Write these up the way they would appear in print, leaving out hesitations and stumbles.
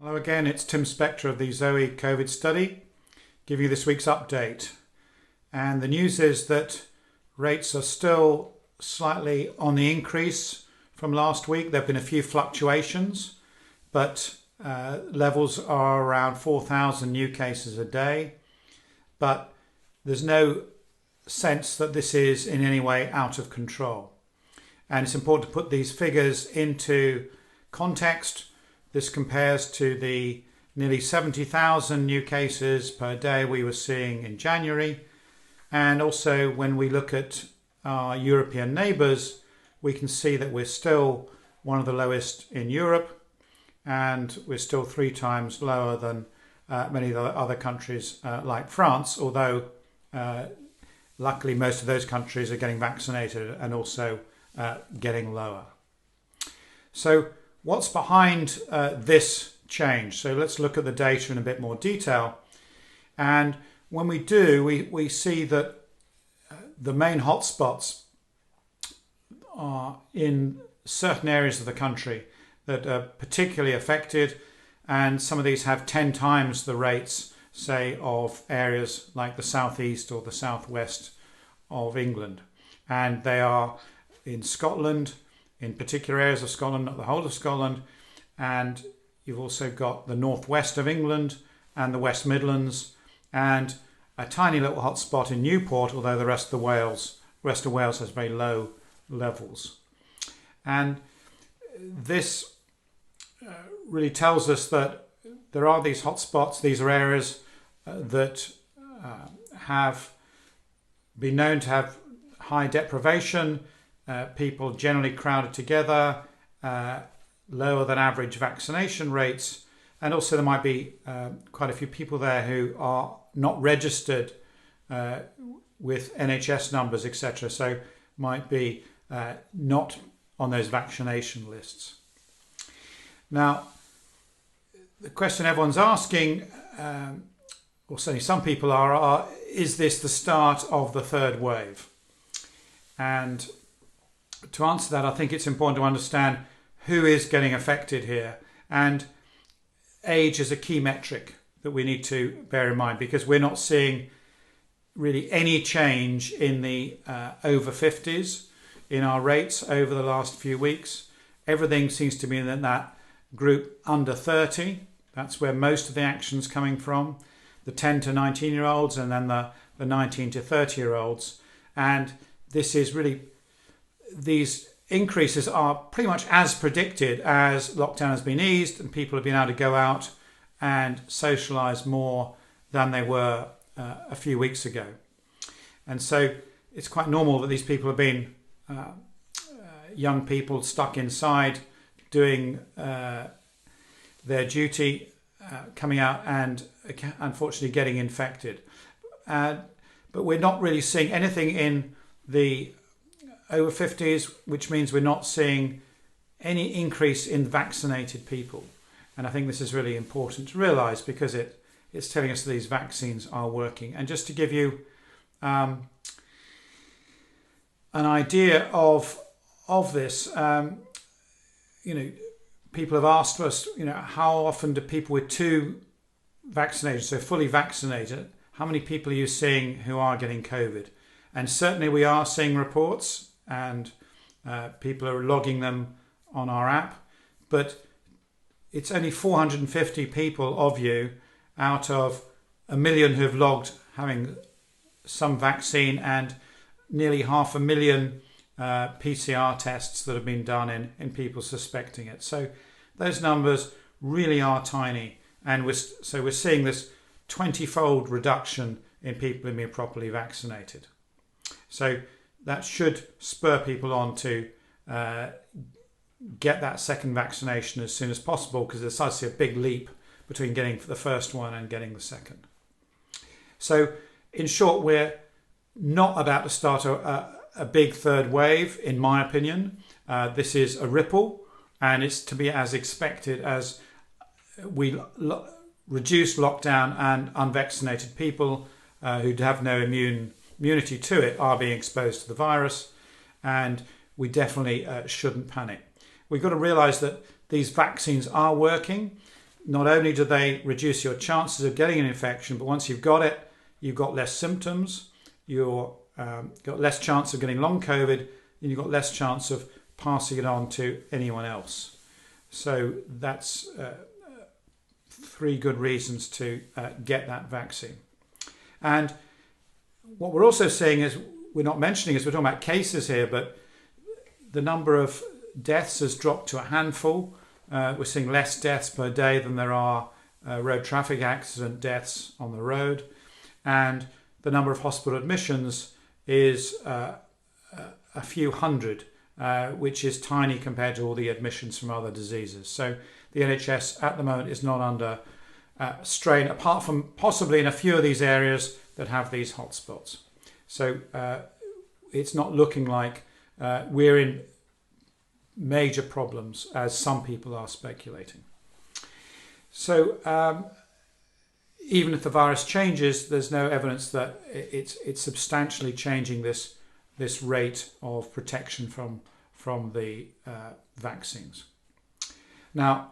Hello again, it's Tim Spector of the Zoe COVID study, giving you this week's update. And the news is that rates are still slightly on the increase from last week. There have been a few fluctuations, but levels are around 4,000 new cases a day. But there's no sense that this is in any way out of control. And it's important to put these figures into context. This compares to the nearly 70,000 new cases per day we were seeing in January. And also when we look at our European neighbours, we can see that we're still one of the lowest in Europe, and we're still 3 times lower than many of the other countries like France, although luckily most of those countries are getting vaccinated and also getting lower. So what's behind this change? So let's look at the data in a bit more detail. And when we do, we see that the main hotspots are in certain areas of the country that are particularly affected, and some of these have 10 times the rates, say, of areas like the southeast or the southwest of England. And they are in Scotland, in particular areas of Scotland, not the whole of Scotland, and you've also got the northwest of England and the West Midlands, and a tiny little hotspot in Newport, although the rest of Wales has very low levels. And this really tells us that there are these hotspots. These are areas that have been known to have high deprivation, people generally crowded together, lower than average vaccination rates, and also there might be quite a few people there who are not registered with NHS numbers, etc. So might be not on those vaccination lists. Now, the question everyone's asking, or certainly some people are, is this the start of the third wave? And to answer that, I think it's important to understand who is getting affected here. And age is a key metric that we need to bear in mind, because we're not seeing really any change in the over 50s in our rates over the last few weeks. Everything seems to be in that group under 30. That's where most of the action's coming from. The 10 to 19-year-olds and then the 19 to 30-year-olds. And this is really, these increases are pretty much as predicted as lockdown has been eased and people have been able to go out and socialise more than they were a few weeks ago. And so it's quite normal that these people have been young people stuck inside doing their duty, coming out and unfortunately getting infected. But we're not really seeing anything in the over 50s, which means we're not seeing any increase in vaccinated people. And I think this is really important to realise, because it's telling us that these vaccines are working. And just to give you an idea of this, people have asked us, how often do people with 2 vaccinations, so fully vaccinated, how many people are you seeing who are getting COVID? And certainly we are seeing reports, and people are logging them on our app, but it's only 450 people of you out of 1 million who have logged having some vaccine, and nearly 500,000 PCR tests that have been done in people suspecting it. So those numbers really are tiny, and we're seeing this 20-fold reduction in people who've been properly vaccinated. So that should spur people on to get that second vaccination as soon as possible, because there's such a big leap between getting the first one and getting the second. So in short, we're not about to start a big third wave, in my opinion. This is a ripple, and it's to be as expected as we reduce lockdown, and unvaccinated people who have no immunity to it are being exposed to the virus, and we definitely shouldn't panic. We've got to realise that these vaccines are working. not only do they reduce your chances of getting an infection, but once you've got it, you've got less symptoms, you've got less chance of getting long COVID, and you've got less chance of passing it on to anyone else. So that's 3 good reasons to get that vaccine. And what we're also seeing is, we're not mentioning is, we're talking about cases here, but the number of deaths has dropped to a handful. We're seeing less deaths per day than there are road traffic accident deaths on the road. And the number of hospital admissions is a few hundred, which is tiny compared to all the admissions from other diseases. So the NHS at the moment is not under strain, apart from possibly in a few of these areas that have these hotspots. So it's not looking like we're in major problems, as some people are speculating. So even if the virus changes, there's no evidence that it's substantially changing this rate of protection from the vaccines. Now,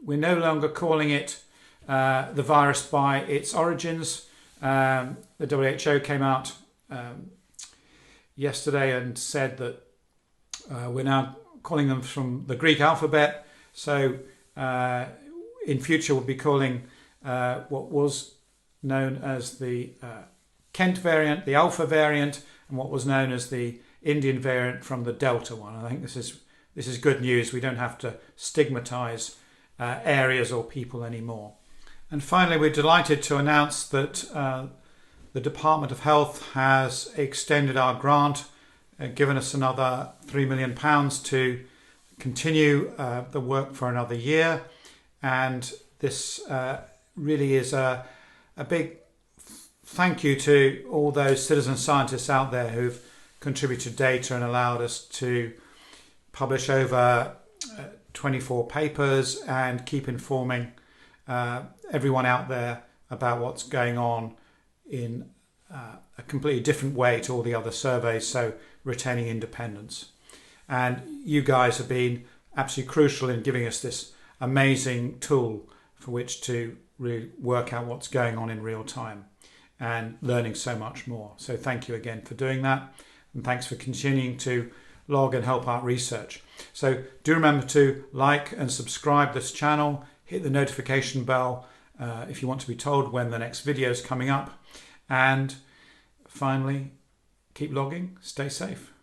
we're no longer calling it the virus by its origins. The WHO came out yesterday and said that we're now calling them from the Greek alphabet. So in future we'll be calling what was known as the Kent variant, the Alpha variant, and what was known as the Indian variant from the Delta one. I think this is good news. We don't have to stigmatise areas or people anymore. And finally, we're delighted to announce that the Department of Health has extended our grant, given us another £3 million to continue the work for another year. And this really is a big thank you to all those citizen scientists out there who've contributed data and allowed us to publish over 24 papers and keep informing everyone out there about what's going on in a completely different way to all the other surveys, so retaining independence. And you guys have been absolutely crucial in giving us this amazing tool for which to really work out what's going on in real time and learning so much more. So thank you again for doing that, and thanks for continuing to log and help out research. So do remember to like and subscribe this channel, hit the notification bell if you want to be told when the next video is coming up, and finally, keep logging, stay safe.